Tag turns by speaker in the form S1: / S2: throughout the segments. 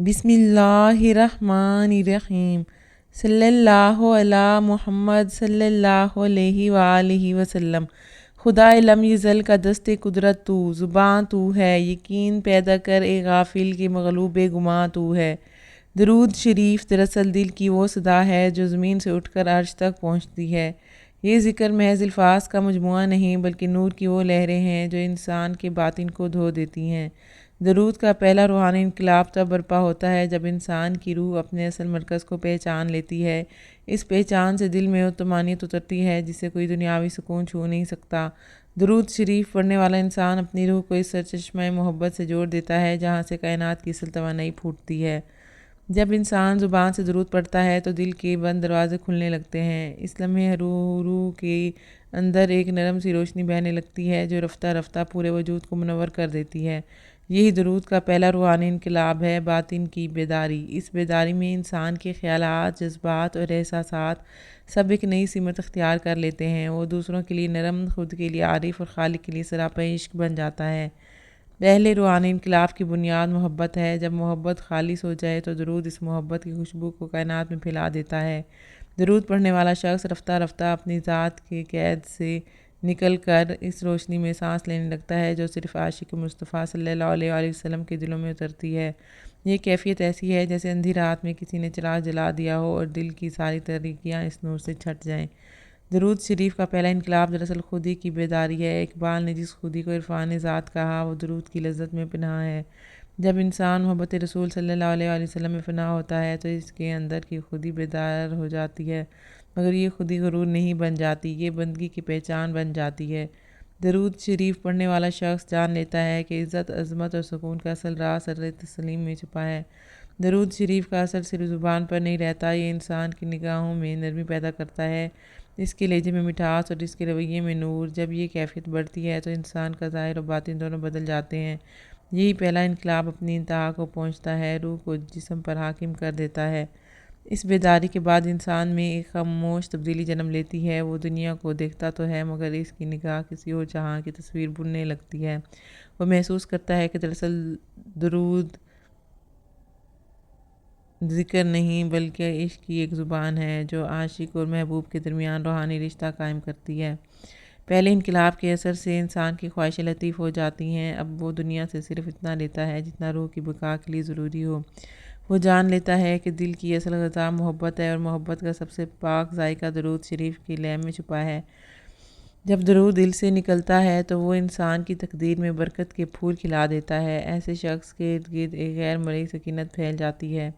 S1: بسم اللہ الرحمن الرحیم صلی اللہ علی محمد صلی اللہ علیہ وآلہ وسلم۔ خدا لم یزل کا دست قدرت تو، زباں تو ہے، یقین پیدا کر اے غافل کے مغلوب گماں تو ہے۔ درود شریف دراصل دل کی وہ صدا ہے جو زمین سے اٹھ کر عرش تک پہنچتی ہے۔ یہ ذکر محض الفاظ کا مجموعہ نہیں بلکہ نور کی وہ لہریں ہیں جو انسان کے باطن کو دھو دیتی ہیں۔ درود کا پہلا روحانی انقلاب تب برپا ہوتا ہے جب انسان کی روح اپنے اصل مرکز کو پہچان لیتی ہے۔ اس پہچان سے دل میں وہ طمانینت اترتی ہے جسے کوئی دنیاوی سکون چھو نہیں سکتا۔ درود شریف پڑھنے والا انسان اپنی روح کو اس سرچشمہ محبت سے جوڑ دیتا ہے جہاں سے کائنات کی اصل توانائی پھوٹتی ہے۔ جب انسان زبان سے درود پڑھتا ہے تو دل کے بند دروازے کھلنے لگتے ہیں۔ اس لمحے روح کے اندر ایک نرم سی روشنی بہنے لگتی ہے جو رفتہ رفتہ پورے وجود کو منور کر دیتی ہے۔ یہی درود کا پہلا روحانی انقلاب ہے، باطن کی بیداری۔ اس بیداری میں انسان کے خیالات، جذبات اور احساسات سب ایک نئی سمت اختیار کر لیتے ہیں۔ وہ دوسروں کے لیے نرم، خود کے لیے عارف اور خالق کے لیے سراپا عشق بن جاتا ہے۔ پہلے روحانی انقلاب کی بنیاد محبت ہے۔ جب محبت خالص ہو جائے تو درود اس محبت کی خوشبو کو کائنات میں پھیلا دیتا ہے۔ درود پڑھنے والا شخص رفتہ رفتہ اپنی ذات کے قید سے نکل کر اس روشنی میں سانس لینے لگتا ہے جو صرف عاشق مصطفیٰ صلی اللہ علیہ وآلہ وسلم کے دلوں میں اترتی ہے۔ یہ کیفیت ایسی ہے جیسے اندھی رات میں کسی نے چراغ جلا دیا ہو اور دل کی ساری تاریکیاں اس نور سے چھٹ جائیں۔ درود شریف کا پہلا انقلاب دراصل خودی کی بیداری ہے۔ اقبال نے جس خودی کو عرفان ذات کہا وہ درود کی لذت میں پنہاں ہے۔ جب انسان محبت رسول صلی اللہ علیہ وآلہ وسلم میں فنا ہوتا ہے تو اس کے اندر کی خودی بیدار ہو جاتی ہے، مگر یہ خودی غرور نہیں بن جاتی، یہ بندگی کی پہچان بن جاتی ہے۔ درود شریف پڑھنے والا شخص جان لیتا ہے کہ عزت، عظمت اور سکون کا اصل راز سر تسلیم میں چھپا ہے۔ درود شریف کا اثر صرف زبان پر نہیں رہتا، یہ انسان کی نگاہوں میں نرمی پیدا کرتا ہے، اس کے لہجے میں مٹھاس اور اس کے رویے میں نور۔ جب یہ کیفیت بڑھتی ہے تو انسان کا ظاہر و باطن دونوں بدل جاتے ہیں۔ یہی پہلا انقلاب اپنی انتہا کو پہنچتا ہے، روح کو جسم پر حاکم کر دیتا ہے۔ اس بیداری کے بعد انسان میں ایک خاموش تبدیلی جنم لیتی ہے۔ وہ دنیا کو دیکھتا تو ہے مگر اس کی نگاہ کسی اور جہاں کی تصویر بننے لگتی ہے۔ وہ محسوس کرتا ہے کہ دراصل درود ذکر نہیں بلکہ عشق کی ایک زبان ہے جو عاشق اور محبوب کے درمیان روحانی رشتہ قائم کرتی ہے۔ پہلے انقلاب کے اثر سے انسان کی خواہشیں لطیف ہو جاتی ہیں۔ اب وہ دنیا سے صرف اتنا لیتا ہے جتنا روح کی بقا کے لیے ضروری ہو۔ وہ جان لیتا ہے کہ دل کی اصل غذا محبت ہے اور محبت کا سب سے پاک ذائقہ درود شریف کی لے میں چھپا ہے۔ جب درود دل سے نکلتا ہے تو وہ انسان کی تقدیر میں برکت کے پھول کھلا دیتا ہے۔ ایسے شخص کے ارد گرد ایک غیر مرئی سکینت پھیل جاتی ہے،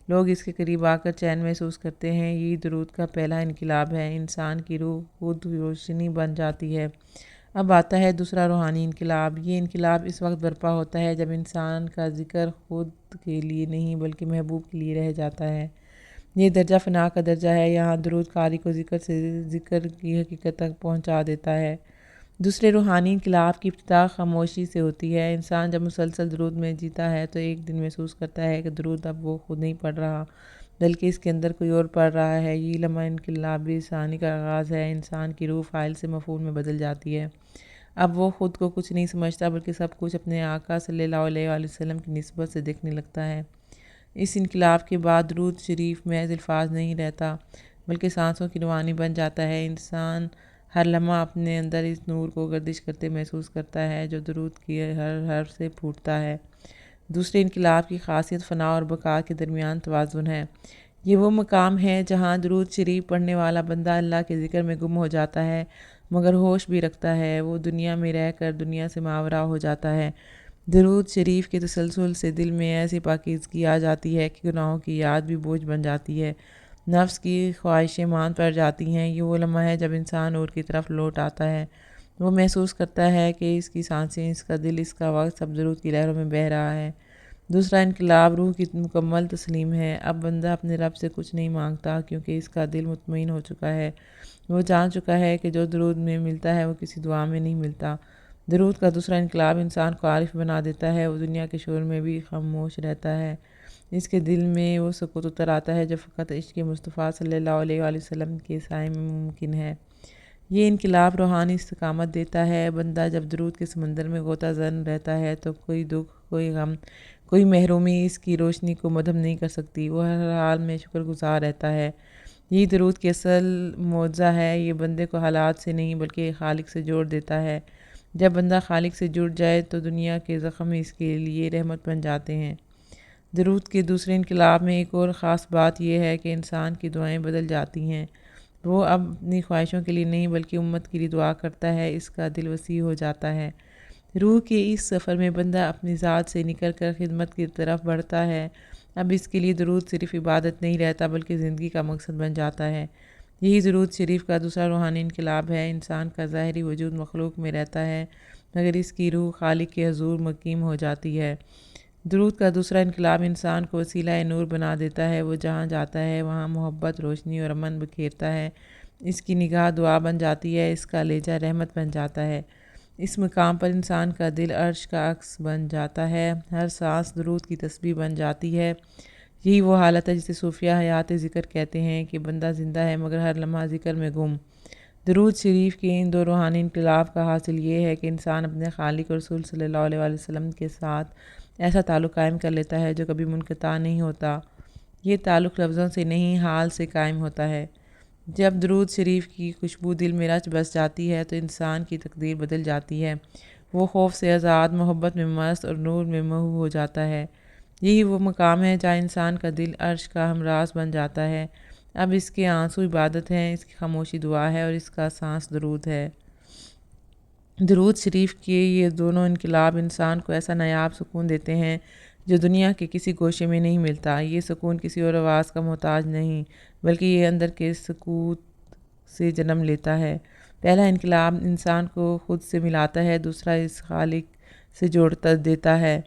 S1: لوگ اس کے قریب آ کر چین محسوس کرتے ہیں۔ یہی درود کا پہلا انقلاب ہے، انسان کی روح خود روشنی بن جاتی ہے۔ اب آتا ہے دوسرا روحانی انقلاب۔ یہ انقلاب اس وقت برپا ہوتا ہے جب انسان کا ذکر خود کے لیے نہیں بلکہ محبوب کے لیے رہ جاتا ہے۔ یہ درجہ فنا کا درجہ ہے، یہاں درود قاری کو ذکر سے ذکر کی حقیقت تک پہنچا دیتا ہے۔ دوسرے روحانی انقلاب کی ابتدا خاموشی سے ہوتی ہے۔ انسان جب مسلسل درود میں جیتا ہے تو ایک دن محسوس کرتا ہے کہ درود اب وہ خود نہیں پڑھ رہا بلکہ اس کے اندر کوئی اور پڑھ رہا ہے۔ یہ لمحہ انقلاب ثانی کا آغاز ہے، انسان کی روح فاعل سے مفعول میں بدل جاتی ہے۔ اب وہ خود کو کچھ نہیں سمجھتا بلکہ سب کچھ اپنے آقا صلی اللہ علیہ وآلہ وسلم کی نسبت سے دیکھنے لگتا ہے۔ اس انقلاب کے بعد درود شریف محض الفاظ نہیں رہتا بلکہ سانسوں کی روانی بن جاتا ہے۔ انسان ہر لمحہ اپنے اندر اس نور کو گردش کرتے محسوس کرتا ہے جو درود کی ہر حرف سے پھوٹتا ہے۔ دوسرے انقلاب کی خاصیت فنا اور بقا کے درمیان توازن ہے۔ یہ وہ مقام ہے جہاں درود شریف پڑھنے والا بندہ اللہ کے ذکر میں گم ہو جاتا ہے مگر ہوش بھی رکھتا ہے۔ وہ دنیا میں رہ کر دنیا سے ماورا ہو جاتا ہے۔ درود شریف کے تسلسل سے دل میں ایسی پاکیزگی آ جاتی ہے کہ گناہوں کی یاد بھی بوجھ بن جاتی ہے، نفس کی خواہشیں مان پڑ جاتی ہیں۔ یہ وہ لمحہ ہے جب انسان نور کی طرف لوٹ آتا ہے۔ وہ محسوس کرتا ہے کہ اس کی سانسیں، اس کا دل، اس کا وقت سب درود کی لہروں میں بہہ رہا ہے۔ دوسرا انقلاب روح کی مکمل تسلیم ہے۔ اب بندہ اپنے رب سے کچھ نہیں مانگتا کیونکہ اس کا دل مطمئن ہو چکا ہے۔ وہ جان چکا ہے کہ جو درود میں ملتا ہے وہ کسی دعا میں نہیں ملتا۔ درود کا دوسرا انقلاب انسان کو عارف بنا دیتا ہے۔ وہ دنیا کے شور میں بھی خاموش رہتا ہے، اس کے دل میں وہ سکوت اتر آتا ہے جو فقط عشق مصطفیٰ صلی اللہ علیہ وآلہ وسلم کے سائے میں ممکن ہے۔ یہ انقلاب روحانی استقامت دیتا ہے۔ بندہ جب درود کے سمندر میں غوطہ زن رہتا ہے تو کوئی دکھ، کوئی غم، کوئی محرومی اس کی روشنی کو مدھم نہیں کر سکتی۔ وہ ہر حال میں شکر گزار رہتا ہے۔ یہی درود کی اصل معجزہ ہے۔ یہ بندے کو حالات سے نہیں بلکہ خالق سے جوڑ دیتا ہے۔ جب بندہ خالق سے جڑ جائے تو دنیا کے زخم اس کے لیے رحمت بن جاتے ہیں۔ درود کے دوسرے انقلاب میں ایک اور خاص بات یہ ہے کہ انسان کی دعائیں بدل جاتی ہیں۔ وہ اب اپنی خواہشوں کے لیے نہیں بلکہ امت کے لیے دعا کرتا ہے۔ اس کا دل وسیع ہو جاتا ہے۔ روح کے اس سفر میں بندہ اپنی ذات سے نکل کر خدمت کی طرف بڑھتا ہے۔ اب اس کے لیے درود صرف عبادت نہیں رہتا بلکہ زندگی کا مقصد بن جاتا ہے۔ یہی درود شریف کا دوسرا روحانی انقلاب ہے۔ انسان کا ظاہری وجود مخلوق میں رہتا ہے مگر اس کی روح خالق کے حضور مقیم ہو جاتی ہے۔ درود کا دوسرا انقلاب انسان کو وسیلہ نور بنا دیتا ہے۔ وہ جہاں جاتا ہے وہاں محبت، روشنی اور امن بکھیرتا ہے۔ اس کی نگاہ دعا بن جاتی ہے، اس کا لہجہ رحمت بن جاتا ہے۔ اس مقام پر انسان کا دل عرش کا عکس بن جاتا ہے۔ ہر سانس درود کی تسبیح بن جاتی ہے۔ یہی وہ حالت ہے جسے صوفیہ حیات ذکر کہتے ہیں کہ بندہ زندہ ہے مگر ہر لمحہ ذکر میں گم۔ درود شریف کے ان دو روحانی انقلاب کا حاصل یہ ہے کہ انسان اپنے خالق اور رسول صلی اللہ علیہ وسلم کے ساتھ ایسا تعلق قائم کر لیتا ہے جو کبھی منقطع نہیں ہوتا۔ یہ تعلق لفظوں سے نہیں، حال سے قائم ہوتا ہے۔ جب درود شریف کی خوشبو دل میں رچ بس جاتی ہے تو انسان کی تقدیر بدل جاتی ہے۔ وہ خوف سے آزاد، محبت میں مست اور نور میں محو ہو جاتا ہے۔ یہی وہ مقام ہے جہاں انسان کا دل عرش کا ہمراز بن جاتا ہے۔ اب اس کے آنسو عبادت ہیں، اس کی خاموشی دعا ہے اور اس کا سانس درود ہے۔ درود شریف کے یہ دونوں انقلاب انسان کو ایسا نایاب سکون دیتے ہیں جو دنیا کے کسی گوشے میں نہیں ملتا۔ یہ سکون کسی اور آواز کا محتاج نہیں بلکہ یہ اندر کے سکوت سے جنم لیتا ہے۔ پہلا انقلاب انسان کو خود سے ملاتا ہے، دوسرا اس خالق سے جوڑ دیتا ہے۔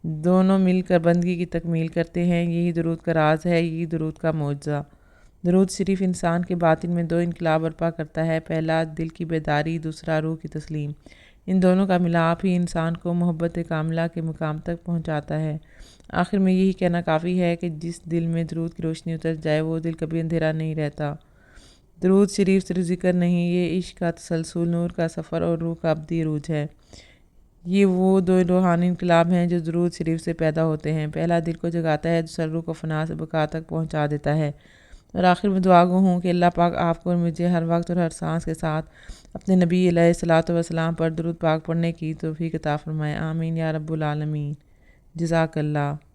S1: دونوں مل کر بندگی کی تکمیل کرتے ہیں۔ یہی درود کا راز ہے، یہی درود کا معجزہ۔ درود شریف انسان کے باطن میں دو انقلاب برپا کرتا ہے، پہلا دل کی بیداری، دوسرا روح کی تسلیم۔ ان دونوں کا ملاپ ہی انسان کو محبت کاملہ کے مقام تک پہنچاتا ہے۔ آخر میں یہی کہنا کافی ہے کہ جس دل میں درود کی روشنی اتر جائے وہ دل کبھی اندھیرا نہیں رہتا۔ درود شریف صرف ذکر نہیں، یہ عشق کا تسلسل، نور کا سفر اور روح کا ابدی عروج ہے۔ یہ وہ دو روحانی انقلاب ہیں جو درود شریف سے پیدا ہوتے ہیں۔ پہلا دل کو جگاتا ہے، دوسرا روح کو فنا سے بقا تک پہنچا دیتا ہے۔ اور آخر میں دعا گو ہوں کہ اللہ پاک آپ کو اور مجھے ہر وقت اور ہر سانس کے ساتھ اپنے نبی علیہ الصلوۃ والسلام پر درود پاک پڑھنے کی توفیق عطا فرمائے۔ آمین یا رب العالمین۔ جزاک اللہ۔